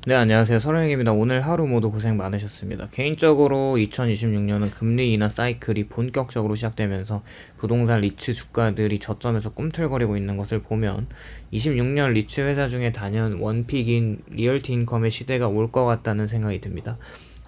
네, 안녕하세요. 서른익입니다. 오늘 하루 모두 고생 많으셨습니다. 개인적으로 2026년은 금리 인하 사이클이 본격적으로 시작되면서 부동산 리츠 주가들이 저점에서 꿈틀거리고 있는 것을 보면 26년 리츠 회사 중에 단연 원픽인 리얼티인컴의 시대가 올 것 같다는 생각이 듭니다.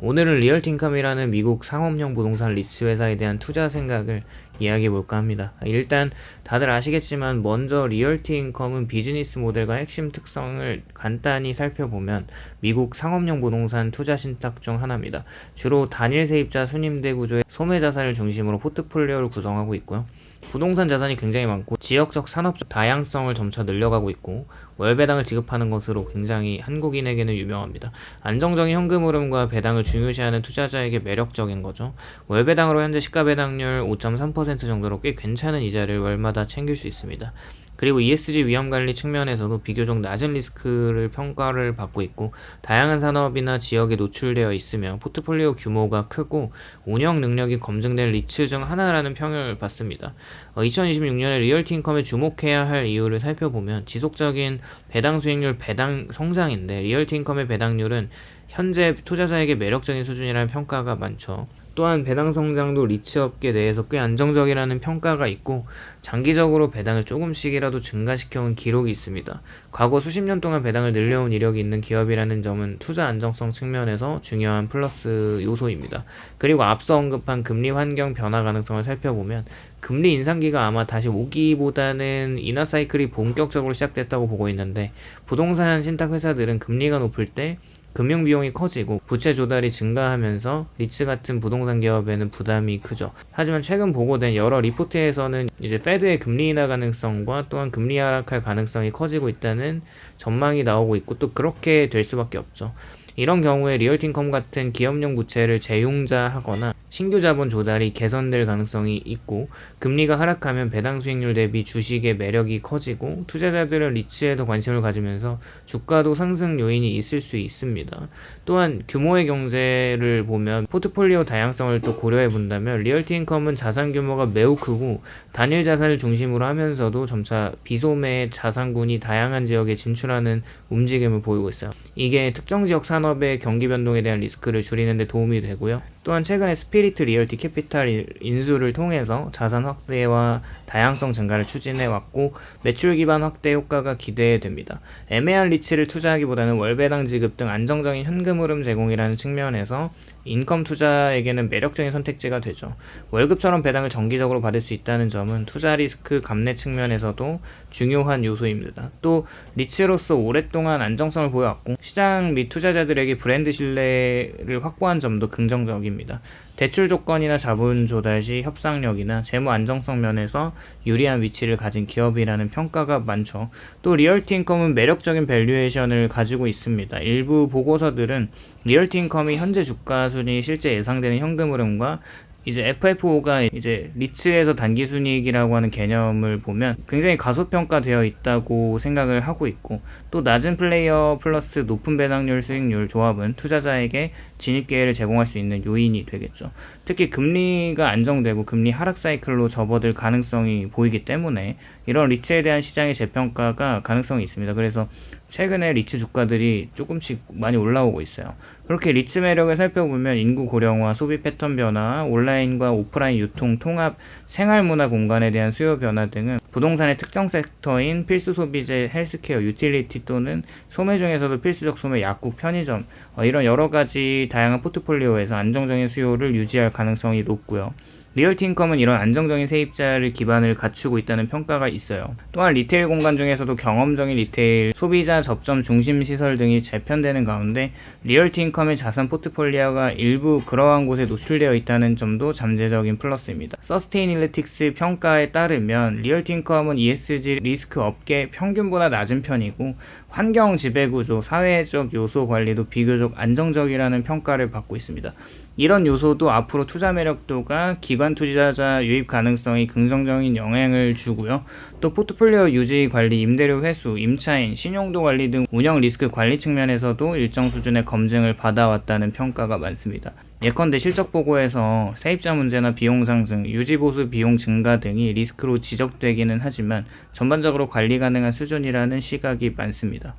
오늘은 리얼티인컴이라는 미국 상업용 부동산 리츠 회사에 대한 투자 생각을 이야기해 볼까 합니다. 일단 다들 아시겠지만 먼저 리얼티인컴은 비즈니스 모델과 핵심 특성을 간단히 살펴보면 미국 상업용 부동산 투자 신탁 중 하나입니다. 주로 단일 세입자 순임대 구조의 소매 자산을 중심으로 포트폴리오를 구성하고 있고요. 부동산 자산이 굉장히 많고 지역적 산업적 다양성을 점차 늘려가고 있고 월배당을 지급하는 것으로 굉장히 한국인에게는 유명합니다. 안정적인 현금 흐름과 배당을 중요시하는 투자자에게 매력적인 거죠. 월배당으로 현재 시가 배당률 5.3% 정도로 꽤 괜찮은 이자를 월마다 챙길 수 있습니다. 그리고 ESG 위험관리 측면에서도 비교적 낮은 리스크를 평가를 받고 있고 다양한 산업이나 지역에 노출되어 있으며 포트폴리오 규모가 크고 운영 능력이 검증된 리츠 중 하나라는 평을 받습니다. 2026년에 리얼티인컴에 주목해야 할 이유를 살펴보면 지속적인 배당 수익률 배당 성장인데 리얼티인컴의 배당률은 현재 투자자에게 매력적인 수준이라는 평가가 많죠. 또한 배당 성장도 리츠 업계 내에서 꽤 안정적이라는 평가가 있고 장기적으로 배당을 조금씩이라도 증가시켜온 기록이 있습니다. 과거 수십 년 동안 배당을 늘려온 이력이 있는 기업이라는 점은 투자 안정성 측면에서 중요한 플러스 요소입니다. 그리고 앞서 언급한 금리 환경 변화 가능성을 살펴보면 금리 인상기가 아마 다시 오기보다는 인하 사이클이 본격적으로 시작됐다고 보고 있는데 부동산 신탁 회사들은 금리가 높을 때 금융 비용이 커지고 부채 조달이 증가하면서 리츠 같은 부동산 기업에는 부담이 크죠. 하지만 최근 보고된 여러 리포트에서는 이제 페드의 금리 인하 가능성과 또한 금리 하락할 가능성이 커지고 있다는 전망이 나오고 있고 또 그렇게 될 수밖에 없죠. 이런 경우에 리얼티인컴 같은 기업용 부채를 재융자하거나 신규 자본 조달이 개선될 가능성이 있고 금리가 하락하면 배당 수익률 대비 주식의 매력이 커지고 투자자들은 리츠에 더 관심을 가지면서 주가도 상승 요인이 있을 수 있습니다. 또한 규모의 경제를 보면 포트폴리오 다양성을 또 고려해 본다면 리얼티인컴은 자산 규모가 매우 크고 단일 자산을 중심으로 하면서도 점차 비소매 자산군이 다양한 지역에 진출하는 움직임을 보이고 있어요. 이게 특정 지역 산업의 경기 변동에 대한 리스크를 줄이는 데 도움이 되고요. 또한 최근에 스피리트 리얼티 캐피탈 인수를 통해서 자산 확대와 다양성 증가를 추진해 왔고 매출 기반 확대 효과가 기대됩니다. 애매한 리츠를 투자하기보다는 월배당 지급 등 안정적인 현금 흐름 제공이라는 측면에서 인컴 투자에게는 매력적인 선택지가 되죠. 월급처럼 배당을 정기적으로 받을 수 있다는 점은 투자 리스크 감내 측면에서도 중요한 요소입니다. 또 리츠로서 오랫동안 안정성을 보여왔고 시장 및 투자자들에게 브랜드 신뢰를 확보한 점도 긍정적입니다. 대출 조건이나 자본 조달 시 협상력이나 재무 안정성 면에서 유리한 위치를 가진 기업이라는 평가가 많죠. 또 리얼티인컴은 매력적인 밸류에이션을 가지고 있습니다. 일부 보고서들은 리얼티인컴이 현재 주가 순위 실제 예상되는 현금 흐름과 이제 FFO가 이제 리츠에서 단기순이익이라고 하는 개념을 보면 굉장히 가소평가되어 있다고 생각을 하고 있고 또 낮은 플레이어 플러스 높은 배당률 수익률 조합은 투자자에게 진입 기회를 제공할 수 있는 요인이 되겠죠. 특히 금리가 안정되고 금리 하락 사이클로 접어들 가능성이 보이기 때문에 이런 리츠에 대한 시장의 재평가가 가능성이 있습니다. 그래서 최근에 리츠 주가들이 조금씩 많이 올라오고 있어요. 그렇게 리츠 매력을 살펴보면 인구 고령화, 소비 패턴 변화, 온라인과 오프라인 유통, 통합, 생활문화 공간에 대한 수요 변화 등은 부동산의 특정 섹터인 필수 소비재, 헬스케어, 유틸리티 또는 소매 중에서도 필수적 소매, 약국, 편의점 이런 여러 가지 다양한 포트폴리오에서 안정적인 수요를 유지할 가능성이 높고요. 리얼티인컴은 이런 안정적인 세입자를 기반을 갖추고 있다는 평가가 있어요. 또한 리테일 공간 중에서도 경험적인 리테일, 소비자 접점 중심 시설 등이 재편되는 가운데 리얼티인컴의 자산 포트폴리오가 일부 그러한 곳에 노출되어 있다는 점도 잠재적인 플러스입니다. 서스테이닐리틱스 평가에 따르면 리얼티인컴은 ESG 리스크 업계 평균보다 낮은 편이고 환경 지배구조, 사회적 요소 관리도 비교적 안정적이라는 평가를 받고 있습니다. 이런 요소도 앞으로 투자 매력도가 기관 투자자 유입 가능성이 긍정적인 영향을 주고요. 또 포트폴리오 유지 관리, 임대료 회수, 임차인, 신용도 관리 등 운영 리스크 관리 측면에서도 일정 수준의 검증을 받아왔다는 평가가 많습니다. 예컨대 실적 보고에서 세입자 문제나 비용 상승, 유지보수 비용 증가 등이 리스크로 지적되기는 하지만 전반적으로 관리 가능한 수준이라는 시각이 많습니다.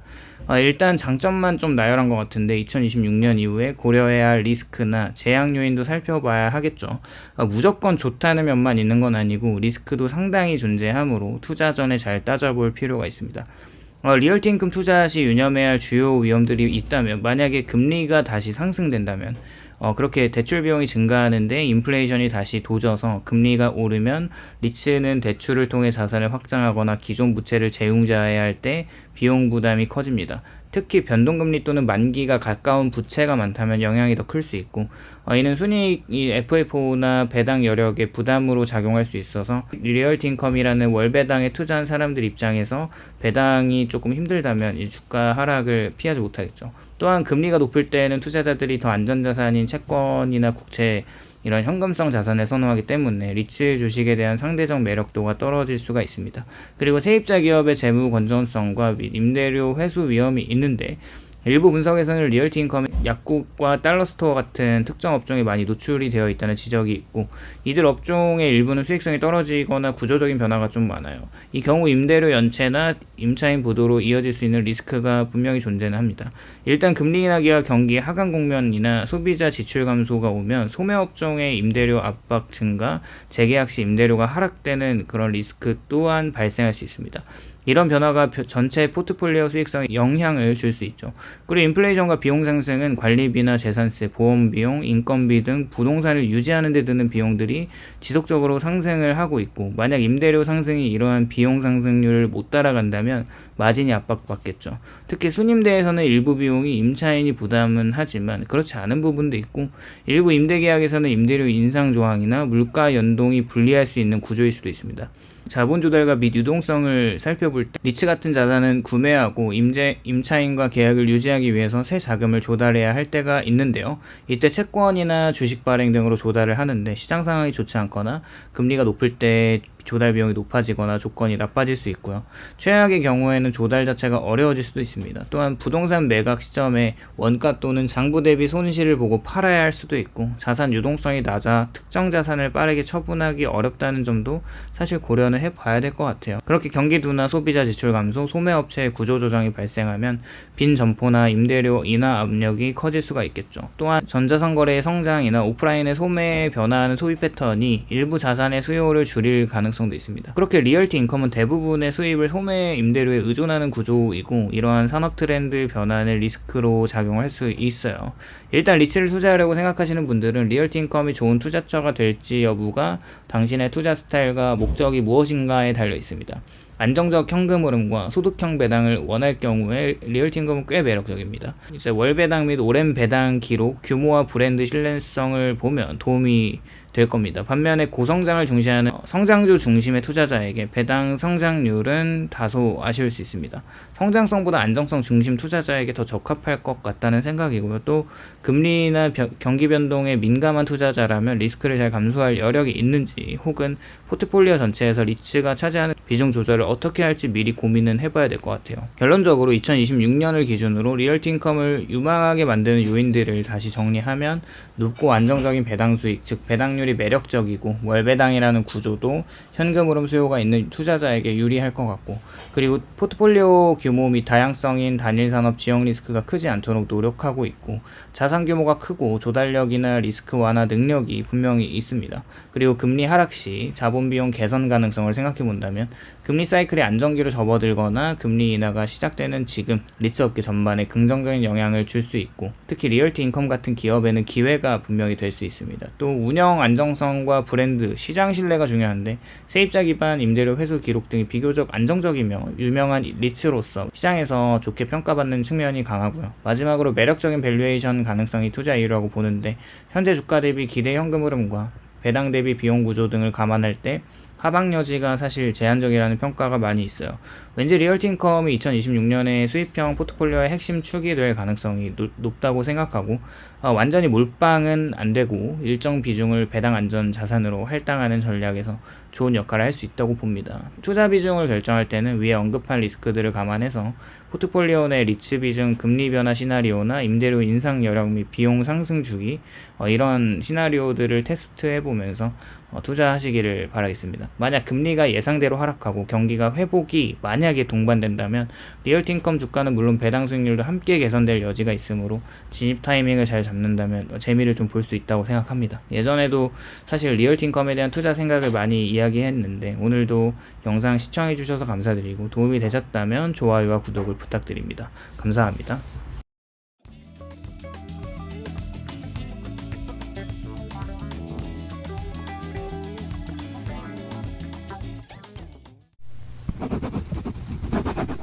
일단 장점만 좀 나열한 것 같은데 2026년 이후에 고려해야 할 리스크나 재앙 요인도 살펴봐야 하겠죠. 무조건 좋다는 면만 있는 건 아니고 리스크도 상당히 존재하므로 투자 전에 잘 따져볼 필요가 있습니다. 리얼티 인컴 투자 시 유념해야 할 주요 위험들이 있다면, 만약에 금리가 다시 상승된다면 그렇게 대출 비용이 증가하는데 인플레이션이 다시 도져서 금리가 오르면 리츠는 대출을 통해 자산을 확장하거나 기존 부채를 재융자해야 할 때 비용 부담이 커집니다. 특히 변동금리 또는 만기가 가까운 부채가 많다면 영향이 더 클 수 있고, 이는 순이익이 FFO나 배당 여력의 부담으로 작용할 수 있어서 리얼티 인컴이라는 월배당에 투자한 사람들 입장에서 배당이 조금 힘들다면 이 주가 하락을 피하지 못하겠죠. 또한 금리가 높을 때는 투자자들이 더 안전자산인 채권이나 국채, 이런 현금성 자산을 선호하기 때문에 리츠 주식에 대한 상대적 매력도가 떨어질 수가 있습니다. 그리고 세입자 기업의 재무 건전성과 및 임대료 회수 위험이 있는데, 일부 분석에서는 리얼티 인컴이 약국과 달러스토어 같은 특정 업종에 많이 노출이 되어 있다는 지적이 있고, 이들 업종의 일부는 수익성이 떨어지거나 구조적인 변화가 좀 많아요. 이 경우 임대료 연체나 임차인 부도로 이어질 수 있는 리스크가 분명히 존재는 합니다. 일단 금리 인하기와 경기 하강 국면이나 소비자 지출 감소가 오면 소매업종의 임대료 압박 증가, 재계약 시 임대료가 하락되는 그런 리스크 또한 발생할 수 있습니다. 이런 변화가 전체 포트폴리오 수익성에 영향을 줄 수 있죠. 그리고 인플레이션과 비용 상승은 관리비나 재산세, 보험비용, 인건비 등 부동산을 유지하는 데 드는 비용들이 지속적으로 상승을 하고 있고, 만약 임대료 상승이 이러한 비용 상승률을 못 따라간다면 마진이 압박받겠죠. 특히 순임대에서는 일부 비용이 임차인이 부담은 하지만 그렇지 않은 부분도 있고, 일부 임대계약에서는 임대료 인상 조항이나 물가 연동이 불리할 수 있는 구조일 수도 있습니다. 자본 조달과 및 유동성을 살펴볼 때 리츠 같은 자산은 구매하고 임차인과 계약을 유지하기 위해서 새 자금을 조달해야 할 때가 있는데요. 이때 채권이나 주식 발행 등으로 조달을 하는데 시장 상황이 좋지 않거나 금리가 높을 때 조달 비용이 높아지거나 조건이 나빠질 수 있고요. 최악의 경우에는 조달 자체가 어려워질 수도 있습니다. 또한 부동산 매각 시점에 원가 또는 장부 대비 손실을 보고 팔아야 할 수도 있고, 자산 유동성이 낮아 특정 자산을 빠르게 처분하기 어렵다는 점도 사실 고려는 해봐야 될 것 같아요. 그렇게 경기 둔화, 소비자 지출 감소, 소매업체의 구조조정이 발생하면 빈 점포나 임대료 인하 압력이 커질 수가 있겠죠. 또한 전자상거래의 성장이나 오프라인의 소매에 변화하는 소비 패턴이 일부 자산의 수요를 줄일 가능성도 있습니다. 그렇게 리얼티 인컴은 대부분의 수입을 소매 임대료에 의존하는 구조이고, 이러한 산업 트렌드 변화는 리스크로 작용할 수 있어요. 일단 리츠를 투자하려고 생각하시는 분들은 리얼티 인컴이 좋은 투자처가 될지 여부가 당신의 투자 스타일과 목적이 무엇인가에 달려 있습니다. 안정적 현금 흐름과 소득형 배당을 원할 경우에 리얼티 인컴은 꽤 매력적입니다. 이제 월 배당 및 오랜 배당 기록, 규모와 브랜드 신뢰성을 보면 도움이 될 겁니다. 반면에 고성장을 중시하는 성장주 중심의 투자자에게 배당 성장률은 다소 아쉬울 수 있습니다. 성장성보다 안정성 중심 투자자에게 더 적합할 것 같다는 생각이고요. 또 금리나 경기 변동에 민감한 투자자라면 리스크를 잘 감수할 여력이 있는지, 혹은 포트폴리오 전체에서 리츠가 차지하는 비중 조절을 어떻게 할지 미리 고민은 해봐야 될 것 같아요. 결론적으로 2026년을 기준으로 리얼티 인컴을 유망하게 만드는 요인들을 다시 정리하면, 높고 안정적인 배당 수익, 즉 배당률이 매력적이고 월배당이라는 구조도 현금 흐름 수요가 있는 투자자에게 유리할 것 같고, 그리고 포트폴리오 규모 및 다양성인 단일 산업 지역 리스크가 크지 않도록 노력하고 있고, 자산 규모가 크고 조달력이나 리스크 완화 능력이 분명히 있습니다. 그리고 금리 하락 시 자본 비용 개선 가능성을 생각해 본다면, 금리 사이클이 안정기로 접어들거나 금리 인하가 시작되는 지금 리츠 업계 전반에 긍정적인 영향을 줄 수 있고, 특히 리얼티 인컴 같은 기업에는 기회가 분명히 될 수 있습니다. 또 운영 안정성과 브랜드, 시장 신뢰가 중요한데, 세입자 기반 임대료 회수 기록 등이 비교적 안정적이며 유명한 리츠로서 시장에서 좋게 평가받는 측면이 강하고요. 마지막으로 매력적인 밸류에이션 가능성이 투자 이유라고 보는데, 현재 주가 대비 기대 현금 흐름과 배당 대비 비용 구조 등을 감안할 때 하방 여지가 사실 제한적이라는 평가가 많이 있어요. 왠지 리얼티인컴이 2026년에 수익형 포트폴리오의 핵심 축이 될 가능성이 높다고 생각하고, 완전히 몰빵은 안 되고 일정 비중을 배당 안전 자산으로 할당하는 전략에서 좋은 역할을 할 수 있다고 봅니다. 투자 비중을 결정할 때는 위에 언급한 리스크들을 감안해서 포트폴리오 내 리츠 비중, 금리 변화 시나리오나 임대료 인상 여력 및 비용 상승 주기, 이런 시나리오들을 테스트해 보면서 투자하시기를 바라겠습니다. 만약 금리가 예상대로 하락하고 경기가 회복이 만약에 동반된다면 리얼티인컴 주가는 물론 배당 수익률도 함께 개선될 여지가 있으므로 진입 타이밍을 잘 잡는다면 재미를 좀 볼 수 있다고 생각합니다. 예전에도 사실 리얼티인컴에 대한 투자 생각을 많이 이야기했는데, 오늘도 영상 시청해 주셔서 감사드리고 도움이 되셨다면 좋아요와 구독을 부탁드립니다. 감사합니다.